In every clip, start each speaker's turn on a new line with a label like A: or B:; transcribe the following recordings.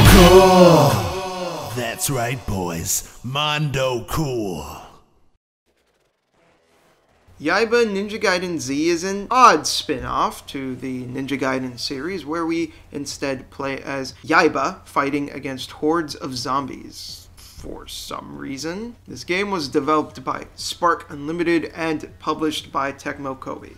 A: cool! That's right, boys. Mondo cool.
B: Yaiba Ninja Gaiden Z is an odd spin-off to the Ninja Gaiden series, where we instead play as Yaiba fighting against hordes of zombies. For some reason. This game was developed by Spark Unlimited and published by Tecmo Koei.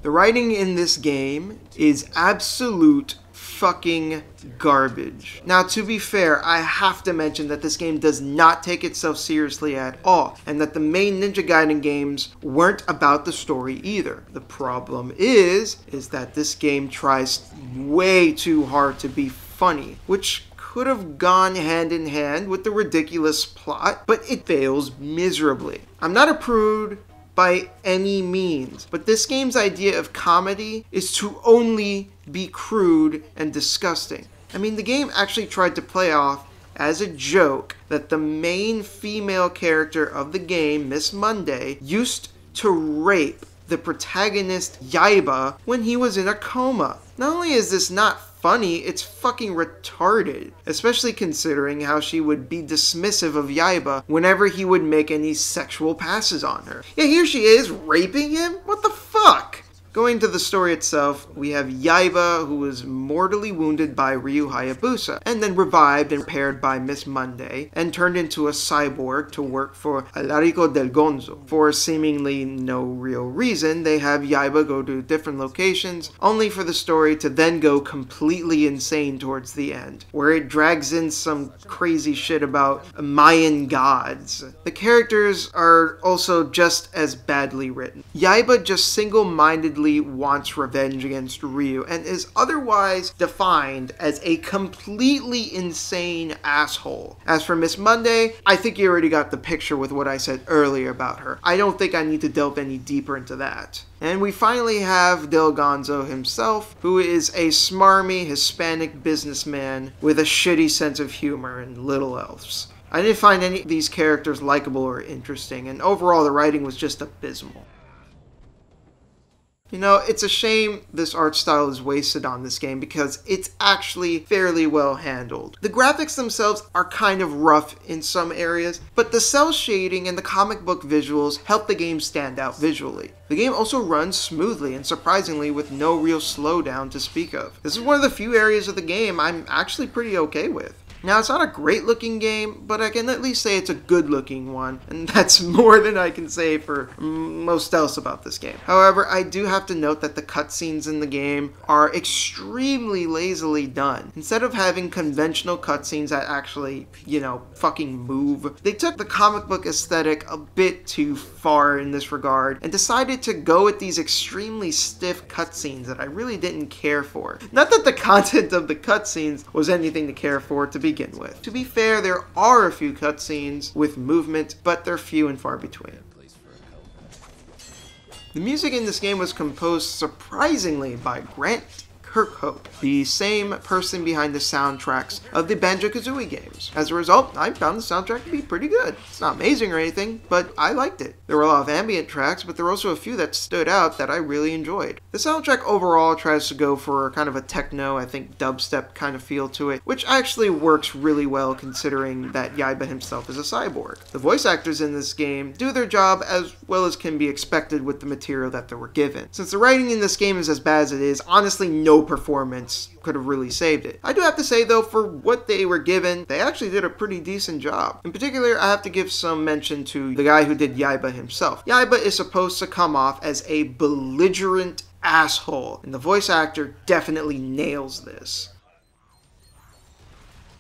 B: The writing in this game is absolute fucking garbage. Now, to be fair, I have to mention that this game does not take itself seriously at all, and that the main Ninja Gaiden games weren't about the story either. The problem is that this game tries way too hard to be funny, which could have gone hand in hand with the ridiculous plot, but it fails miserably. I'm not a prude by any means, but this game's idea of comedy is to only be crude and disgusting. I mean, the game actually tried to play off as a joke that the main female character of the game, Miss Monday, used to rape the protagonist Yaiba when he was in a coma. Not only is this not funny, it's fucking retarded, especially considering how she would be dismissive of Yaiba whenever he would make any sexual passes on her. Yeah, here she is raping him? What the fuck? Going to the story itself, we have Yaiba, who was mortally wounded by Ryu Hayabusa, and then revived and repaired by Miss Monday, and turned into a cyborg to work for Alarico del Gonzo. For seemingly no real reason, they have Yaiba go to different locations, only for the story to then go completely insane towards the end, where it drags in some crazy shit about Mayan gods. The characters are also just as badly written. Yaiba just single-mindedly wants revenge against Ryu and is otherwise defined as a completely insane asshole. As for Miss Monday, I think you already got the picture with what I said earlier about her. I don't think I need to delve any deeper into that. And we finally have Del Gonzo himself, who is a smarmy Hispanic businessman with a shitty sense of humor and little elves. I didn't find any of these characters likable or interesting, and overall the writing was just abysmal. You know, it's a shame this art style is wasted on this game because it's actually fairly well handled. The graphics themselves are kind of rough in some areas, but the cell shading and the comic book visuals help the game stand out visually. The game also runs smoothly and surprisingly with no real slowdown to speak of. This is one of the few areas of the game I'm actually pretty okay with. Now, it's not a great looking game, but I can at least say it's a good looking one, and that's more than I can say for most else about this game. However, I do have to note that the cutscenes in the game are extremely lazily done. Instead of having conventional cutscenes that actually, fucking move, they took the comic book aesthetic a bit too far in this regard and decided to go with these extremely stiff cutscenes that I really didn't care for. Not that the content of the cutscenes was anything to care for to begin with. To be fair, there are a few cutscenes with movement, but they're few and far between. The music in this game was composed surprisingly by Grant Kirkhope, the same person behind the soundtracks of the Banjo-Kazooie games. As a result, I found the soundtrack to be pretty good. It's not amazing or anything, but I liked it. There were a lot of ambient tracks, but there were also a few that stood out that I really enjoyed. The soundtrack overall tries to go for kind of a techno, I think dubstep kind of feel to it, which actually works really well considering that Yaiba himself is a cyborg. The voice actors in this game do their job as well as can be expected with the material that they were given. Since the writing in this game is as bad as it is, honestly no performance could have really saved it. I do have to say though, for what they were given, they actually did a pretty decent job. In particular, I have to give some mention to the guy who did Yaiba himself. Yaiba is supposed to come off as a belligerent asshole, and the voice actor definitely nails this.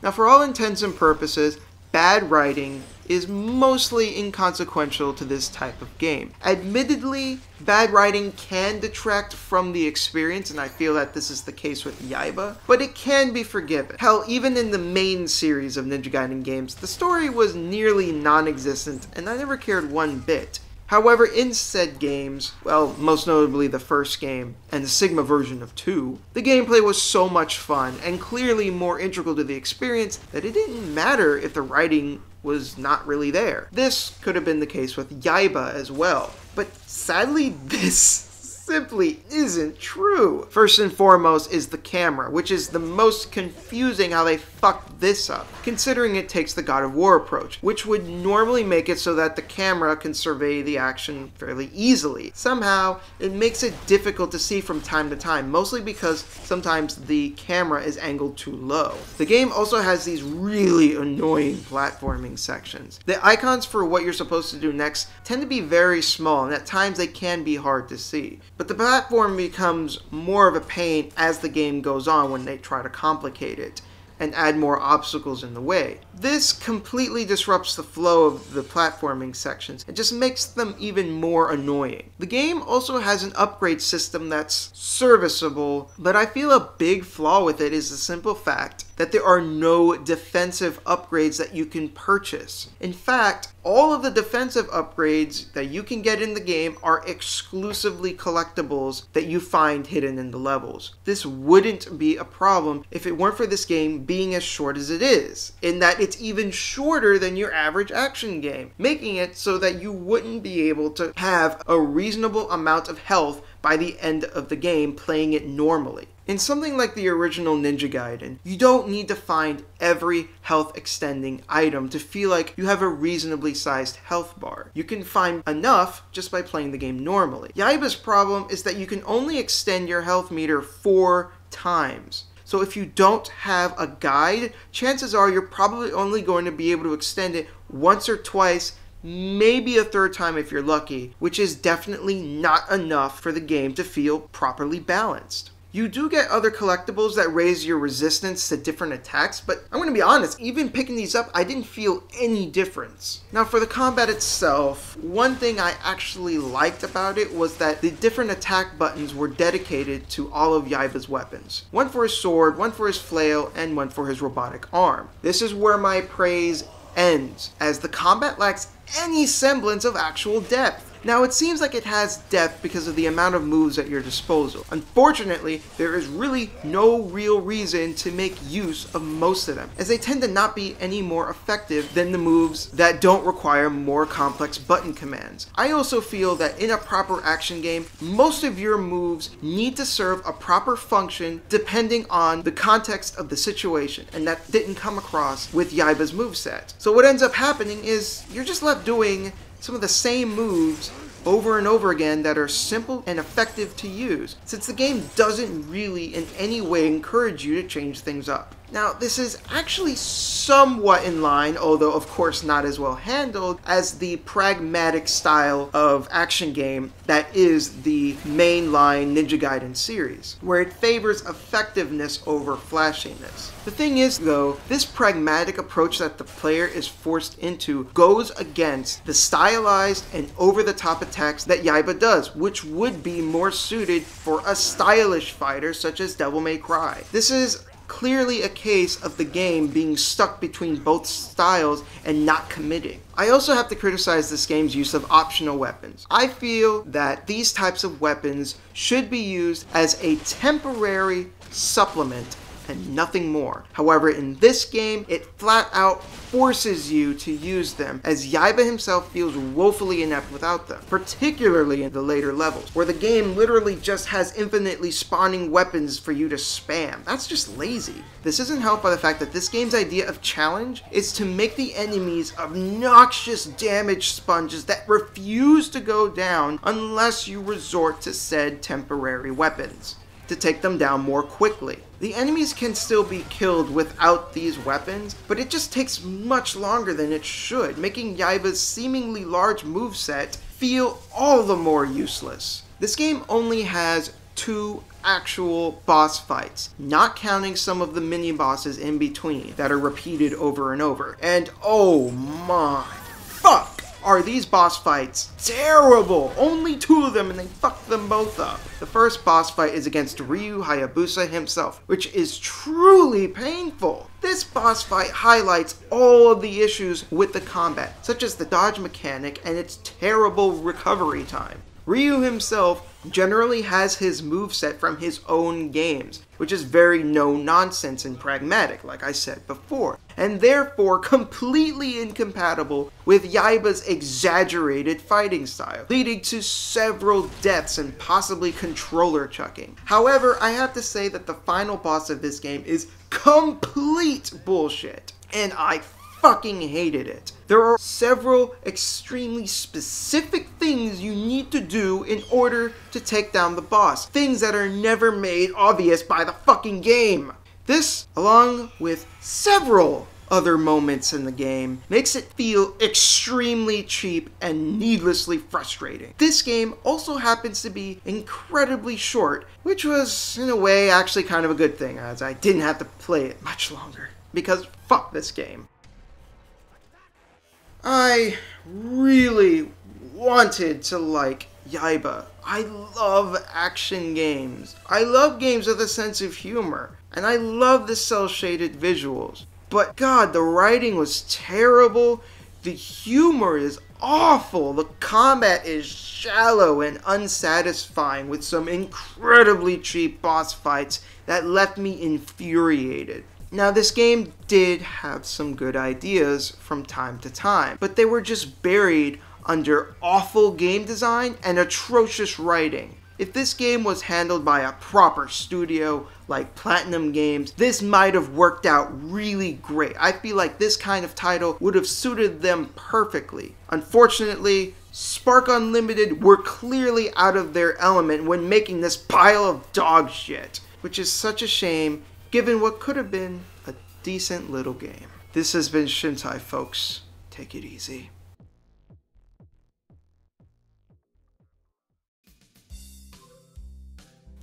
B: Now, for all intents and purposes, bad writing is mostly inconsequential to this type of game. Admittedly, bad writing can detract from the experience, and I feel that this is the case with Yaiba, but it can be forgiven. Hell, even in the main series of Ninja Gaiden games, the story was nearly non-existent, and I never cared one bit. However, in said games, well, most notably the first game, and the Sigma version of 2, the gameplay was so much fun, and clearly more integral to the experience, that it didn't matter if the writing was not really there. This could have been the case with Yaiba as well, but sadly this simply isn't true. First and foremost is the camera, which is the most confusing how they fucked this up, considering it takes the God of War approach, which would normally make it so that the camera can survey the action fairly easily. Somehow, it makes it difficult to see from time to time, mostly because sometimes the camera is angled too low. The game also has these really annoying platforming sections. The icons for what you're supposed to do next tend to be very small, and at times they can be hard to see. But the platform becomes more of a pain as the game goes on when they try to complicate it and add more obstacles in the way. This completely disrupts the flow of the platforming sections and just makes them even more annoying. The game also has an upgrade system that's serviceable, but I feel a big flaw with it is the simple fact that there are no defensive upgrades that you can purchase. In fact, all of the defensive upgrades that you can get in the game are exclusively collectibles that you find hidden in the levels. This wouldn't be a problem if it weren't for this game being as short as it is, in that it's even shorter than your average action game, making it so that you wouldn't be able to have a reasonable amount of health by the end of the game playing it normally. In something like the original Ninja Gaiden, you don't need to find every health extending item to feel like you have a reasonably sized health bar. You can find enough just by playing the game normally. Yaiba's problem is that you can only extend your health meter 4 times. So if you don't have a guide, chances are you're probably only going to be able to extend it once or twice, maybe a third time if you're lucky, which is definitely not enough for the game to feel properly balanced. You do get other collectibles that raise your resistance to different attacks, but I'm going to be honest, even picking these up, I didn't feel any difference. Now for the combat itself, one thing I actually liked about it was that the different attack buttons were dedicated to all of Yaiba's weapons. One for his sword, one for his flail, and one for his robotic arm. This is where my praise ends, as the combat lacks any semblance of actual depth. Now, it seems like it has depth because of the amount of moves at your disposal. Unfortunately, there is really no real reason to make use of most of them, as they tend to not be any more effective than the moves that don't require more complex button commands. I also feel that in a proper action game, most of your moves need to serve a proper function depending on the context of the situation, and that didn't come across with Yaiba's moveset. So what ends up happening is you're just left doing some of the same moves over and over again that are simple and effective to use, since the game doesn't really in any way encourage you to change things up. Now, this is actually somewhat in line, although of course not as well handled, as the pragmatic style of action game that is the mainline Ninja Gaiden series, where it favors effectiveness over flashiness. The thing is, though, this pragmatic approach that the player is forced into goes against the stylized and over-the-top attacks that Yaiba does, which would be more suited for a stylish fighter such as Devil May Cry. This is clearly a case of the game being stuck between both styles and not committing. I also have to criticize this game's use of optional weapons. I feel that these types of weapons should be used as a temporary supplement and nothing more. However, in this game, it flat out forces you to use them, as Yaiba himself feels woefully inept without them, particularly in the later levels, where the game literally just has infinitely spawning weapons for you to spam. That's just lazy. This isn't helped by the fact that this game's idea of challenge is to make the enemies obnoxious damage sponges that refuse to go down unless you resort to said temporary weapons to take them down more quickly. The enemies can still be killed without these weapons, but it just takes much longer than it should, making Yaiba's seemingly large moveset feel all the more useless. This game only has 2 actual boss fights, not counting some of the mini-bosses in between that are repeated over and over. And oh my fuck! Are these boss fights terrible! Only 2 of them and they fucked them both up. The first boss fight is against Ryu Hayabusa himself, which is truly painful. This boss fight highlights all of the issues with the combat, such as the dodge mechanic and its terrible recovery time. Ryu himself generally has his moveset from his own games, which is very no-nonsense and pragmatic, like I said before, and therefore completely incompatible with Yaiba's exaggerated fighting style, leading to several deaths and possibly controller chucking. However, I have to say that the final boss of this game is complete bullshit, and I fucking hated it. There are several extremely specific things you need to do in order to take down the boss. Things that are never made obvious by the fucking game. This, along with several other moments in the game, makes it feel extremely cheap and needlessly frustrating. This game also happens to be incredibly short, which was, in a way, actually kind of a good thing, as I didn't have to play it much longer. Because fuck this game. I really wanted to like Yaiba. I love action games. I love games with a sense of humor. And I love the cel-shaded visuals. But God, the writing was terrible. The humor is awful. The combat is shallow and unsatisfying with some incredibly cheap boss fights that left me infuriated. Now, this game did have some good ideas from time to time, but they were just buried under awful game design and atrocious writing. If this game was handled by a proper studio like Platinum Games, this might have worked out really great. I feel like this kind of title would have suited them perfectly. Unfortunately, Spark Unlimited were clearly out of their element when making this pile of dog shit, which is such a shame given what could have been a decent little game. This has been Shintai, folks. Take it easy.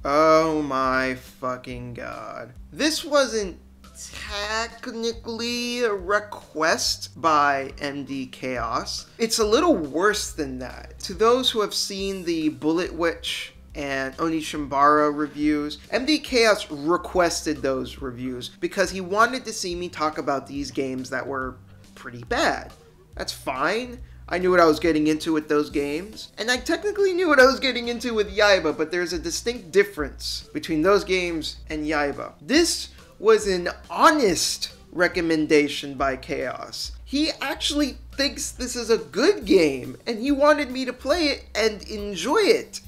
B: Oh my fucking god. This wasn't technically a request by MD Chaos. It's a little worse than that. To those who have seen the Bullet Witch and Onishimbara reviews, MD Chaos requested those reviews because he wanted to see me talk about these games that were pretty bad. That's fine. I knew what I was getting into with those games, and I technically knew what I was getting into with Yaiba, but there's a distinct difference between those games and Yaiba. This was an honest recommendation by Chaos. He actually thinks this is a good game, and he wanted me to play it and enjoy it.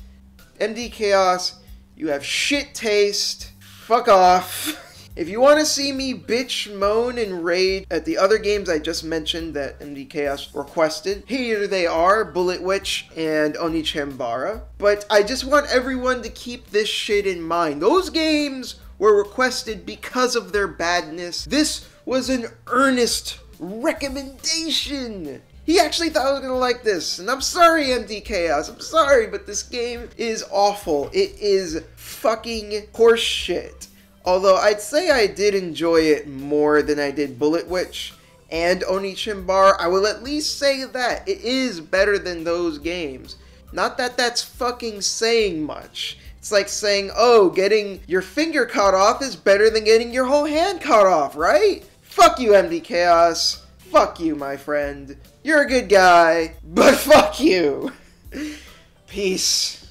B: MD Chaos, you have shit taste. Fuck off. If you want to see me bitch, moan, and rage at the other games I just mentioned that MD Chaos requested, here they are, Bullet Witch and Onichambara. But I just want everyone to keep this shit in mind. Those games were requested because of their badness. This was an earnest recommendation. He actually thought I was gonna like this, and I'm sorry, MD Chaos, I'm sorry, but this game is awful. It is fucking horse shit. Although I'd say I did enjoy it more than I did Bullet Witch and Onichimbar, I will at least say that. It is better than those games. Not that that's fucking saying much. It's like saying, oh, getting your finger cut off is better than getting your whole hand cut off, right? Fuck you, MD Chaos. Fuck you, my friend. You're a good guy, but fuck you. Peace.